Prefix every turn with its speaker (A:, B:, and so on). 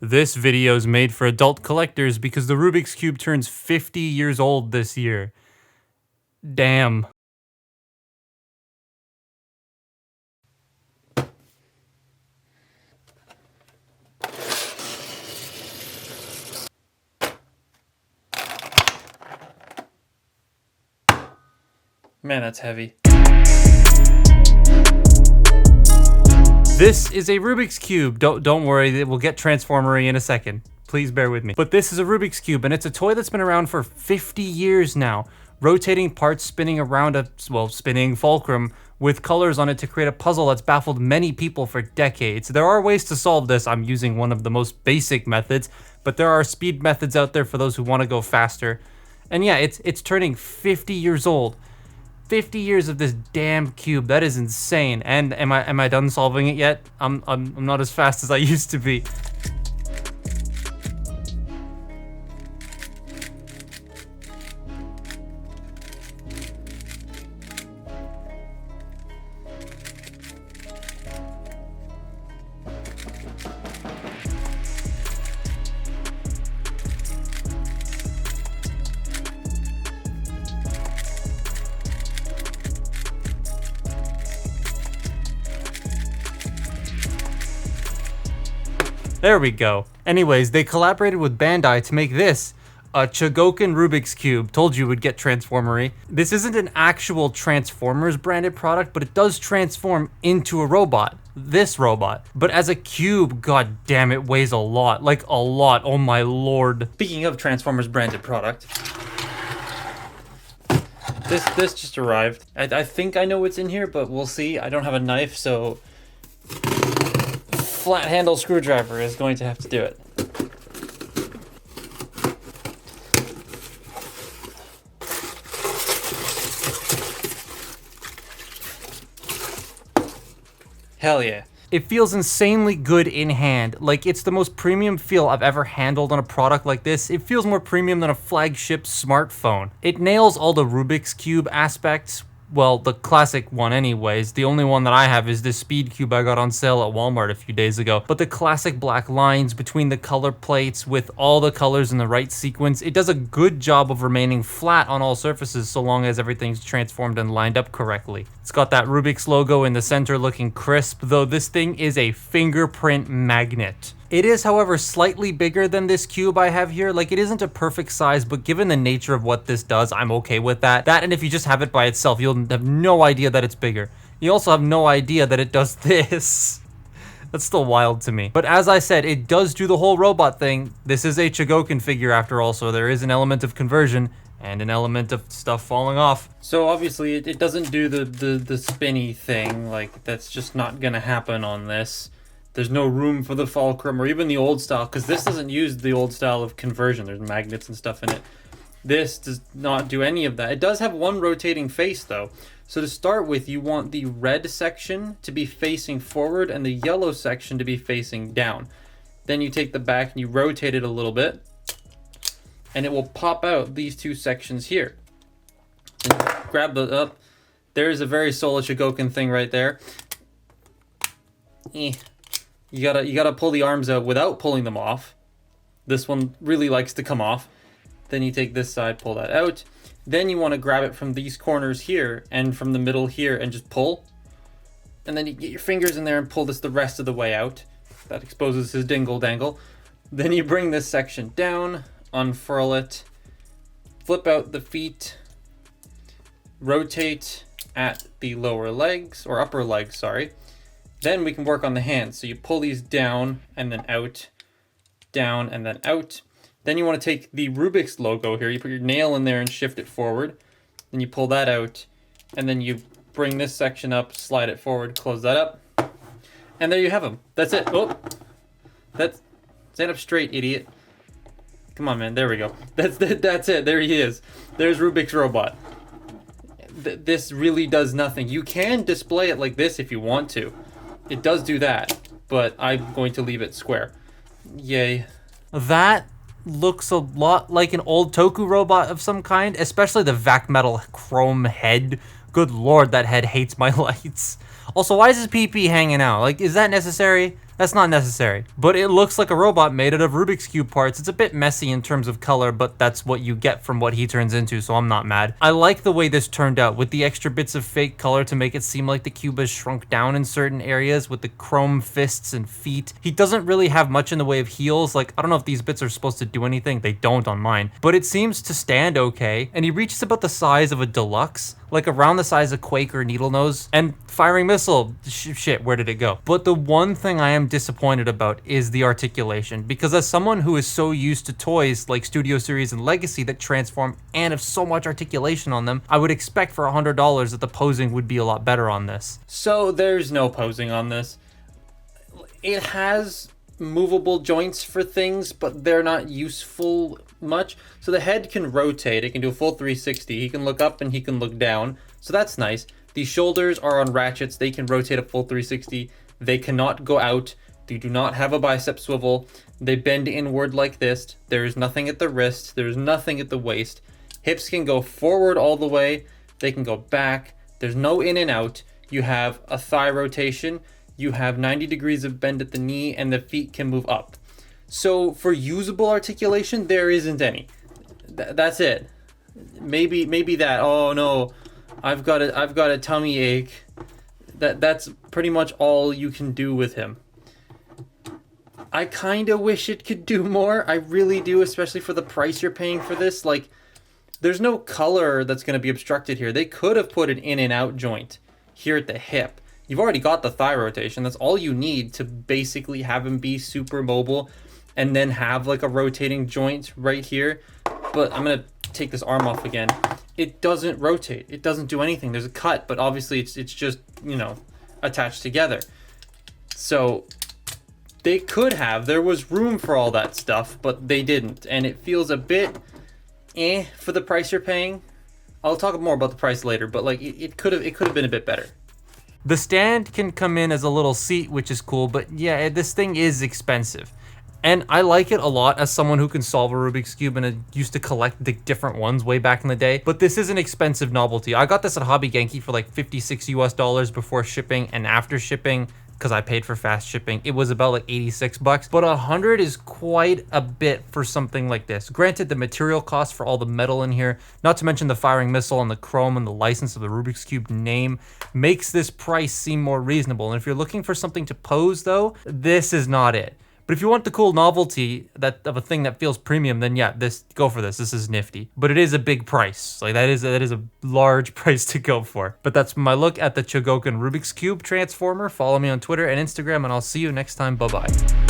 A: This video is made for adult collectors because the Rubik's Cube turns 50 years old this year. Damn. Man, that's heavy. This is a Rubik's Cube. Don't worry, we'll get transformery in a second. Please bear with me. But this is a Rubik's Cube, and it's a toy that's been around for 50 years now. Rotating parts spinning around a, spinning fulcrum with colors on it to create a puzzle that's baffled many people for decades. There are ways to solve this. I'm using one of the most basic methods, but there are speed methods out there for those who want to go faster. And yeah, it's turning 50 years old. 50 years of this damn cube. That is insane. And am I done solving it yet? I'm not as fast as I used to be. There we go. Anyways, they collaborated with Bandai to make this, a Chogokin Rubiks Cube. Told you it would get transformery. This isn't an actual Transformers branded product, but it does transform into a robot. This robot. But as a cube, god damn, it weighs a lot. Like a lot, oh my lord. Speaking of Transformers branded product, this just arrived. I think I know what's in here, but we'll see. I don't have a knife, so flat handle screwdriver is going to have to do it. Hell yeah. It feels insanely good in hand. Like, it's the most premium feel I've ever handled on a product like this. It feels more premium than a flagship smartphone. It nails all the Rubik's Cube aspects. Well, the classic one anyways. The only one that I have is this speed cube I got on sale at Walmart a few days ago. But the classic black lines between the color plates with all the colors in the right sequence, it does a good job of remaining flat on all surfaces so long as everything's transformed and lined up correctly. It's got that Rubik's logo in the center looking crisp, though this thing is a fingerprint magnet. It is, however, slightly bigger than this cube I have here. Like, it isn't a perfect size, but given the nature of what this does, I'm okay with that. That, and if you just have it by itself, you'll have no idea that it's bigger. You also have no idea that it does this. That's still wild to me. But as I said, it does do the whole robot thing. This is a Chogokin figure after all, so there is an element of conversion and an element of stuff falling off. So obviously, it doesn't do the spinny thing. Like, that's just not gonna happen on this. There's no room for the fulcrum or even the old style, because this doesn't use the old style of conversion. There's magnets and stuff in it. This does not do any of that. It does have one rotating face though. So to start with, you want the red section to be facing forward and the yellow section to be facing down. Then you take the back and you rotate it a little bit, and it will pop out these two sections here. And grab the up. There's a very Sola Chogokin thing right there. You gotta pull the arms out without pulling them off. This one really likes to come off. Then you take this side, pull that out. Then you want to grab it from these corners here and from the middle here and just pull. And then you get your fingers in there and pull this the rest of the way out. That exposes his dingle dangle. Then you bring this section down, unfurl it, flip out the feet, rotate at the lower legs, or upper legs, sorry. Then we can work on the hands. So you pull these down and then out, down and then out. Then you want to take the Rubik's logo here. You put your nail in there and shift it forward. Then you pull that out. And then you bring this section up, slide it forward, close that up. And there you have them. That's it. Oh, stand up straight, idiot. Come on, man. There we go. That's it. There he is. There's Rubik's robot. This really does nothing. You can display it like this if you want to. It does do that, but I'm going to leave it square. Yay. That looks a lot like an old Toku robot of some kind, especially the vac metal chrome head. Good lord, that head hates my lights. Also, why is his PP hanging out? Like, is that necessary? That's not necessary. But it looks like a robot made out of Rubik's Cube parts. It's a bit messy in terms of color, but that's what you get from what he turns into, so I'm not mad. I like the way this turned out, with the extra bits of fake color to make it seem like the cube has shrunk down in certain areas, with the chrome fists and feet. He doesn't really have much in the way of heels. Like, I don't know if these bits are supposed to do anything. They don't on mine. But it seems to stand okay, and he reaches about the size of a deluxe, like around the size of Quake or Needlenose. And firing missile, shit, where did it go? But the one thing I am disappointed about is the articulation, because as someone who is so used to toys like Studio Series and Legacy that transform and have so much articulation on them, I would expect for $100 that the posing would be a lot better on this. So there's no posing on this. It has movable joints for things, but they're not useful much. So the head can rotate, it can do a full 360, he can look up and he can look down, so that's nice. The shoulders are on ratchets, they can rotate a full 360, they cannot go out, they do not have a bicep swivel, they bend inward like this, there is nothing at the wrist, there's nothing at the waist, hips can go forward all the way, they can go back, there's no in and out, you have a thigh rotation, you have 90 degrees of bend at the knee, and the feet can move up. So for usable articulation, there isn't any. That's it. Maybe that. Oh no, I've got a tummy ache. That's pretty much all you can do with him. I kind of wish it could do more. I really do, especially for the price you're paying for this. Like, there's no color that's going to be obstructed here. They could have put an in and out joint here at the hip. You've already got the thigh rotation. That's all you need to basically have him be super mobile, and then have like a rotating joint right here. But I'm gonna take this arm off again. It doesn't rotate. It doesn't do anything. There's a cut, but obviously it's just, you know, attached together. So they could have. There was room for all that stuff, but they didn't. And it feels a bit for the price you're paying. I'll talk more about the price later, but like it could have been a bit better. The stand can come in as a little seat, which is cool, but yeah, this thing is expensive. And I like it a lot as someone who can solve a Rubik's Cube and used to collect the different ones way back in the day. But this is an expensive novelty. I got this at Hobby Genki for like $56 US before shipping, and after shipping, because I paid for fast shipping, it was about like 86 bucks. But 100 is quite a bit for something like this. Granted, the material cost for all the metal in here, not to mention the firing missile and the chrome and the license of the Rubik's Cube name, makes this price seem more reasonable. And if you're looking for something to pose though, this is not it. But if you want the cool novelty of a thing that feels premium, then yeah, go for this. This is nifty. But it is a big price. Like that is a large price to go for. But that's my look at the Chogokin Rubik's Cube Transformer. Follow me on Twitter and Instagram, and I'll see you next time. Bye-bye.